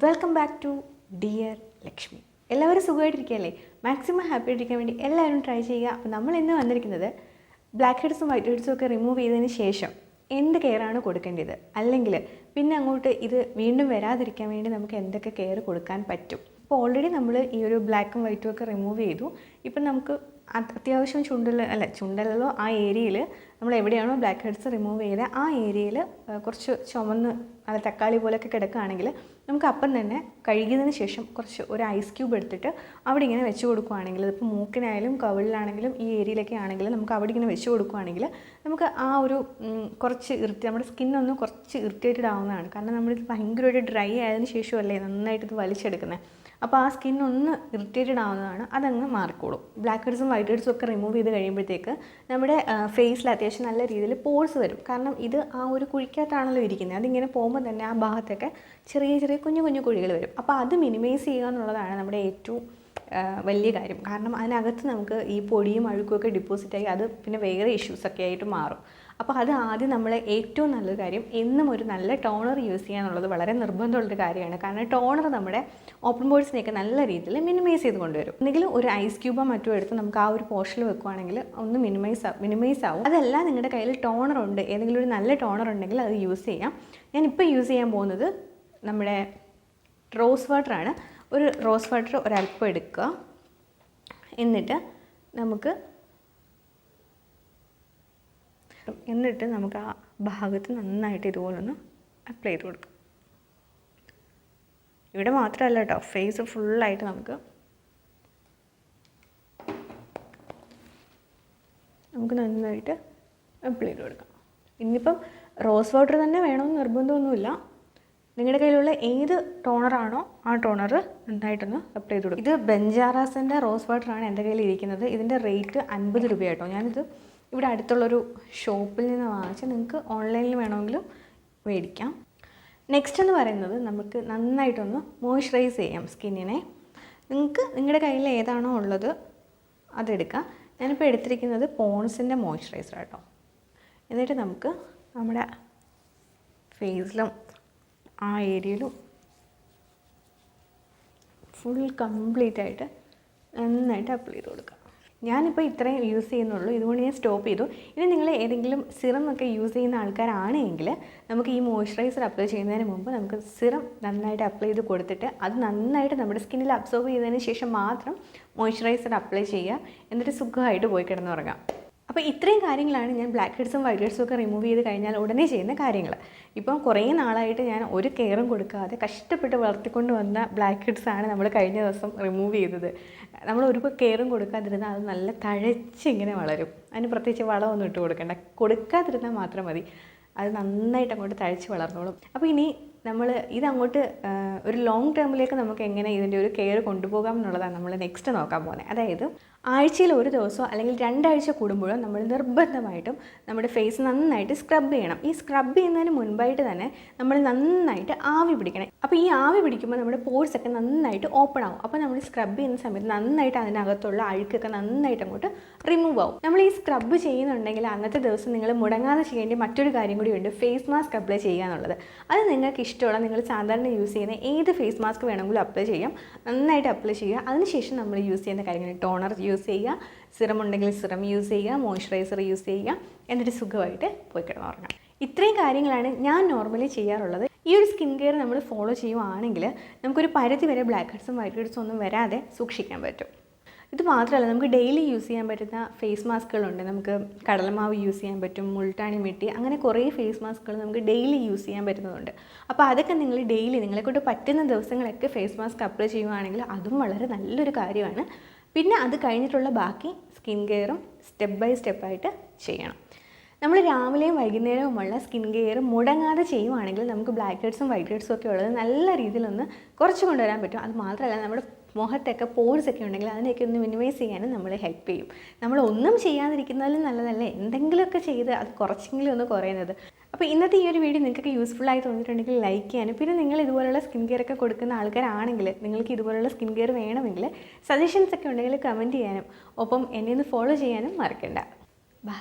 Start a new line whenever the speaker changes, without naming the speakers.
Welcome back to dear Lakshmi. എല്ലാവരും സുഖമായിട്ടിരിക്കുകയല്ലേ? Maximum happy ആയിട്ടിരിക്കാൻ വേണ്ടി എല്ലാവരും ട്രൈ ചെയ്യുക. അപ്പോൾ നമ്മൾ ഇന്ന് വന്നിരിക്കുന്നത് ബ്ലാക്ക് ഹെഡ്സും വൈറ്റ് ഹെഡ്സും ഒക്കെ റിമൂവ് ചെയ്തതിന് ശേഷം എന്ത് കെയറാണ് കൊടുക്കേണ്ടത്, അല്ലെങ്കിൽ പിന്നെ അങ്ങോട്ട് ഇത് വീണ്ടും വരാതിരിക്കാൻ വേണ്ടി നമുക്ക് എന്തൊക്കെ കെയർ കൊടുക്കാൻ പറ്റും. ഇപ്പോൾ ഓൾറെഡി നമ്മൾ ഈ ഒരു ബ്ലാക്കും വൈറ്റും ഒക്കെ റിമൂവ് ചെയ്തു. ഇപ്പം നമുക്ക് അത്യാവശ്യം ചുണ്ടലോ ആ ഏരിയയിൽ നമ്മൾ എവിടെയാണോ ബ്ലാക്ക് ഹെഡ്സ് റിമൂവ് ചെയ്ത് ആ ഏരിയയിൽ കുറച്ച് ചുമന്ന് അത് തക്കാളി പോലെയൊക്കെ കിടക്കുകയാണെങ്കിൽ നമുക്ക് അപ്പം തന്നെ കഴുകിയതിന് ശേഷം ഒരു ഐസ് ക്യൂബ് എടുത്തിട്ട് അവിടെ ഇങ്ങനെ വെച്ച് കൊടുക്കുകയാണെങ്കിൽ, ഇതിപ്പോൾ മൂക്കിനായാലും കവിളിലാണെങ്കിലും ഈ ഏരിയയിലൊക്കെ ആണെങ്കിലും നമുക്ക് അവിടെ ഇങ്ങനെ വെച്ച് കൊടുക്കുകയാണെങ്കിൽ നമുക്ക് ആ ഒരു കുറച്ച് നമ്മുടെ സ്കിന്നൊന്ന് കുറച്ച് ഇറിറ്റേറ്റഡ് ആവുന്നതാണ്. കാരണം നമ്മളിത് ഭയങ്കരമായിട്ട് ഡ്രൈ ആയതിനു ശേഷമല്ലേ നന്നായിട്ട് ഇത് വലിച്ചെടുക്കുന്നത്. അപ്പോൾ ആ സ്കിന്നൊന്ന് ഇറിറ്റേറ്റഡ് ആവുന്നതാണ്, അതങ്ങ് മാറിക്കോളും. ബ്ലാക്ക് ഹെഡ്സും വൈറ്റ് ഹെഡ്സും ഒക്കെ റിമൂവ് ചെയ്ത് കഴിയുമ്പോഴത്തേക്ക് നമ്മുടെ ഫേസിൽ അത്യാവശ്യം നല്ല രീതിയിൽ പോഴ്സ് വരും. കാരണം ഇത് ആ ഒരു കുഴിക്കകത്താണല്ലോ ഇരിക്കുന്നത്. അതിങ്ങനെ പോകുമ്പോൾ തന്നെ ആ ഭാഗത്തൊക്കെ ചെറിയ ചെറിയ കുഞ്ഞു കുഞ്ഞു കുഴികൾ വരും. അപ്പോൾ അത് മിനിമൈസ് ചെയ്യുക എന്നുള്ളതാണ് നമ്മുടെ ഏറ്റവും വലിയ കാര്യം. കാരണം അതിനകത്ത് നമുക്ക് ഈ പൊടിയും അഴുക്കുമൊക്കെ ഡിപ്പോസിറ്റായി അത് പിന്നെ വേറെ ഇഷ്യൂസൊക്കെ ആയിട്ട് മാറും. അപ്പോൾ അത് ആദ്യം നമ്മൾ ഏറ്റവും നല്ലൊരു കാര്യം എന്നും ഒരു നല്ല ടോണർ യൂസ് ചെയ്യുക എന്നുള്ളത് വളരെ നിർബന്ധമുള്ളൊരു കാര്യമാണ്. കാരണം ടോണർ നമ്മുടെ ഓപ്പൺ പോഴ്സിനെയൊക്കെ നല്ല രീതിയിൽ മിനിമൈസ് ചെയ്ത് കൊണ്ടുവരും. എന്തെങ്കിലും ഒരു ഐസ് ക്യൂബോ മറ്റോ എടുത്ത് നമുക്ക് ആ ഒരു പോർഷനിൽ വെക്കുകയാണെങ്കിൽ ഒന്ന് മിനിമൈസ് ആവും. അതല്ല നിങ്ങളുടെ കയ്യിൽ ടോണർ ഉണ്ട്, ഏതെങ്കിലും ഒരു നല്ല ടോണർ ഉണ്ടെങ്കിൽ അത് യൂസ് ചെയ്യാം. ഞാനിപ്പോൾ യൂസ് ചെയ്യാൻ പോകുന്നത് നമ്മുടെ റോസ് വാട്ടറാണ്. ഒരു റോസ് വാട്ടർ ഒരല്പം എടുക്കുക. എന്നിട്ട് നമുക്ക് ആ ഭാഗത്ത് നന്നായിട്ട് ഇതുപോലൊന്ന് അപ്ലൈ ചെയ്ത് കൊടുക്കാം. ഇവിടെ മാത്രമല്ല കേട്ടോ, ഫേസ് ഫുള്ളായിട്ട് നമുക്ക് നന്നായിട്ട് അപ്ലൈ ചെയ്ത് കൊടുക്കാം. ഇനിയിപ്പം റോസ് വാട്ടർ തന്നെ വേണമെന്ന് നിർബന്ധമൊന്നുമില്ല. നിങ്ങളുടെ കയ്യിലുള്ള ഏത് ടോണറാണോ ആ ടോണർ നന്നായിട്ടൊന്ന് അപ്ലൈ ചെയ്ത് കൊടുക്കും. ഇത് ബെഞ്ചാറാസിൻ്റെ റോസ് വാട്ടറാണ് എൻ്റെ കയ്യിൽ ഇരിക്കുന്നത്. ഇതിൻ്റെ റേറ്റ് 50 രൂപ കേട്ടോ. ഞാനിത് ഇവിടെ അടുത്തുള്ളൊരു ഷോപ്പിൽ നിന്ന് വാങ്ങിച്ച് നിങ്ങൾക്ക് ഓൺലൈനിൽ വേണമെങ്കിലും മേടിക്കാം. നെക്സ്റ്റ് എന്ന് പറയുന്നത് നമുക്ക് നന്നായിട്ടൊന്ന് മോയ്സ്ചറൈസ് ചെയ്യാം സ്കിന്നിനെ. നിങ്ങളുടെ കയ്യിൽ ഏതാണോ ഉള്ളത് അതെടുക്കാം. ഞാനിപ്പോൾ എടുത്തിരിക്കുന്നത് പോൺസിൻ്റെ മോയ്സ്ചറൈസർ കേട്ടോ. എന്നിട്ട് നമുക്ക് നമ്മുടെ ഫേസിലും ആ ഏരിയയിലും ഫുൾ കംപ്ലീറ്റ് ആയിട്ട് നന്നായിട്ട് അപ്ലൈ ചെയ്ത് കൊടുക്കുക. ഞാനിപ്പോൾ ഇത്രയും യൂസ് ചെയ്യുന്നുള്ളൂ, ഇതുകൊണ്ട് ഞാൻ സ്റ്റോപ്പ് ചെയ്തു. ഇനി നിങ്ങൾ ഏതെങ്കിലും സിറം ഒക്കെ യൂസ് ചെയ്യുന്ന ആൾക്കാരാണെങ്കിൽ നമുക്ക് ഈ മോയ്സ്ചറൈസർ അപ്ലൈ ചെയ്യുന്നതിന് മുമ്പ് നമുക്ക് സിറം നന്നായിട്ട് അപ്ലൈ ചെയ്ത് കൊടുത്തിട്ട് അത് നന്നായിട്ട് നമ്മുടെ സ്കിന്നിൽ അബ്സോർബ് ചെയ്തതിന് ശേഷം മാത്രം മോയ്സ്ചറൈസർ അപ്ലൈ ചെയ്യുക. എന്നിട്ട് സുഖമായിട്ട് പോയി കിടന്നുറങ്ങാം. അപ്പോൾ ഇത്രയും കാര്യങ്ങളാണ് ഞാൻ ബ്ലാക്ക് ഹെഡ്സും വൈറ്റ് ഹെഡ്സും ഒക്കെ റിമൂവ് ചെയ്ത് കഴിഞ്ഞാൽ ഉടനെ ചെയ്യുന്ന കാര്യങ്ങൾ. ഇപ്പം കുറേ നാളായിട്ട് ഞാൻ ഒരു കെയറും കൊടുക്കാതെ കഷ്ടപ്പെട്ട് വളർത്തിക്കൊണ്ട് വന്ന ബ്ലാക്ക് ഹെഡ്സാണ് നമ്മൾ കഴിഞ്ഞ ദിവസം റിമൂവ് ചെയ്തത്. നമ്മൾ ഒരു കെയറും കൊടുക്കാതിരുന്നാൽ അത് നല്ല തഴച്ചിങ്ങനെ വളരും. അതിന് പ്രത്യേകിച്ച് വളമൊന്നും ഇട്ട് കൊടുക്കാതിരുന്നാൽ മാത്രം മതി, അത് നന്നായിട്ട് അങ്ങോട്ട് തഴച്ച് വളർന്നോളും. അപ്പോൾ ഇനി നമ്മൾ ഇതങ്ങോട്ട് ഒരു ലോങ് ടേമിലേക്ക് നമുക്ക് എങ്ങനെ ഇതിൻ്റെ ഒരു കെയർ കൊണ്ടുപോകാം എന്നുള്ളതാണ് നമ്മൾ നെക്സ്റ്റ് നോക്കാൻ പോകുന്നത്. അതായത് ആഴ്ചയിൽ ഒരു ദിവസമോ അല്ലെങ്കിൽ 2 ആഴ്ച കൂടുമ്പോഴോ നമ്മൾ നിർബന്ധമായിട്ടും നമ്മുടെ ഫേസ് നന്നായിട്ട് സ്ക്രബ് ചെയ്യണം. ഈ സ്ക്രബ് ചെയ്യുന്നതിന് മുൻപായിട്ട് തന്നെ നമ്മൾ നന്നായിട്ട് ആവി പിടിക്കണം. അപ്പോൾ ഈ ആവി പിടിക്കുമ്പോൾ നമ്മുടെ പോഴ്സൊക്കെ നന്നായിട്ട് ഓപ്പൺ ആവും. അപ്പോൾ നമ്മൾ സ്ക്രബ് ചെയ്യുന്ന സമയത്ത് നന്നായിട്ട് അതിനകത്തുള്ള അഴുക്കൊക്കെ നന്നായിട്ട് അങ്ങോട്ട് റിമൂവ് ആവും. നമ്മൾ ഈ സ്ക്രബ് ചെയ്യുന്നുണ്ടെങ്കിൽ അന്നത്തെ ദിവസം നിങ്ങൾ മുടങ്ങാതെ ചെയ്യേണ്ട മറ്റൊരു കാര്യം കൂടിയുണ്ട്, ഫേസ് മാസ്ക് അപ്ലൈ ചെയ്യുക എന്നുള്ളത്. അത് നിങ്ങൾക്ക് ഇഷ്ടമുള്ള നിങ്ങൾ സാധാരണ യൂസ് ചെയ്യുന്ന ഏത് ഫേസ് മാസ്ക് വേണമെങ്കിലും അപ്ലൈ ചെയ്യാം. നന്നായിട്ട് അപ്ലൈ ചെയ്യുക. അതിനുശേഷം നമ്മൾ യൂസ് ചെയ്യുന്ന കാര്യങ്ങൾ ടോണർ യൂസ് ചെയ്യുക, സിറം ഉണ്ടെങ്കിൽ സിറം യൂസ് ചെയ്യുക, മോയ്സ്ചറൈസർ യൂസ് ചെയ്യുക. എന്നിട്ട് സുഖമായിട്ട് പോയി കിടന്നുറങ്ങാം. ഇത്രയും കാര്യങ്ങളാണ് ഞാൻ നോർമലി ചെയ്യാറുള്ളത്. ഈ ഒരു സ്കിൻ കെയർ നമ്മൾ ഫോളോ ചെയ്യുവാണെങ്കിൽ നമുക്കൊരു പരിധി വരെ ബ്ലാക്ക് ഹെഡ്സും വൈറ്റ് ഹെഡ്സും ഒന്നും വരാതെ സൂക്ഷിക്കാൻ പറ്റും. ഇത് മാത്രമല്ല, നമുക്ക് ഡെയിലി യൂസ് ചെയ്യാൻ പറ്റുന്ന ഫേസ് മാസ്കുകളുണ്ട്. നമുക്ക് കടലമാവ് യൂസ് ചെയ്യാൻ പറ്റും, മുൾട്ടാണി മിട്ടി, അങ്ങനെ കുറേ ഫേസ് മാസ്കുകൾ നമുക്ക് ഡെയിലി യൂസ് ചെയ്യാൻ പറ്റുന്നതുണ്ട്. അപ്പോൾ അതൊക്കെ നിങ്ങൾ ഡെയിലി നിങ്ങളെക്കൊണ്ട് പറ്റുന്ന ദിവസങ്ങളൊക്കെ ഫേസ് മാസ്ക് അപ്ലൈ ചെയ്യുകയാണെങ്കിൽ അതും വളരെ നല്ലൊരു കാര്യമാണ്. പിന്നെ അത് കഴിഞ്ഞിട്ടുള്ള ബാക്കി സ്കിൻ കെയറും സ്റ്റെപ്പ് ബൈ സ്റ്റെപ്പായിട്ട് ചെയ്യണം. നമ്മൾ രാവിലെയും വൈകുന്നേരവുമുള്ള സ്കിൻ കെയർ മുടങ്ങാതെ ചെയ്യുവാണെങ്കിൽ നമുക്ക് ബ്ലാക്ക് ഹെഡ്സും വൈറ്റ് ഹെഡ്സും ഒക്കെ ഉള്ളത് നല്ല രീതിയിലൊന്ന് കുറച്ച് കൊണ്ടുവരാൻ പറ്റും. അത് മാത്രമല്ല, നമ്മുടെ മുഖത്തൊക്കെ പോഴ്സൊക്കെ ഉണ്ടെങ്കിൽ അതിനെയൊക്കെ ഒന്ന് മിനിമൈസ് ചെയ്യാനും നമ്മളെ ഹെൽപ്പ് ചെയ്യും. നമ്മൾ ഒന്നും ചെയ്യാതിരിക്കുന്നതിലും നല്ലതല്ലേ എന്തെങ്കിലുമൊക്കെ ചെയ്ത് അത് കുറച്ചെങ്കിലും ഒന്ന് കുറയുന്നത്. അപ്പോൾ ഇന്നത്തെ ഈ ഒരു വീഡിയോ നിങ്ങൾക്ക് യൂസ്ഫുള്ളായി തോന്നിയിട്ടുണ്ടെങ്കിൽ ലൈക്ക് ചെയ്യാനും, പിന്നെ നിങ്ങൾ ഇതുപോലുള്ള സ്കിൻ കെയർ ഒക്കെ കൊടുക്കുന്ന ആൾക്കാരാണെങ്കിൽ നിങ്ങൾക്ക് ഇതുപോലുള്ള സ്കിൻ കെയർ വേണമെങ്കിൽ സജഷൻസ് ഒക്കെ ഉണ്ടെങ്കിൽ കമൻറ്റ് ചെയ്യാനും ഒപ്പം എന്നെ ഒന്ന് ഫോളോ ചെയ്യാനും മറക്കണ്ട. ബൈ.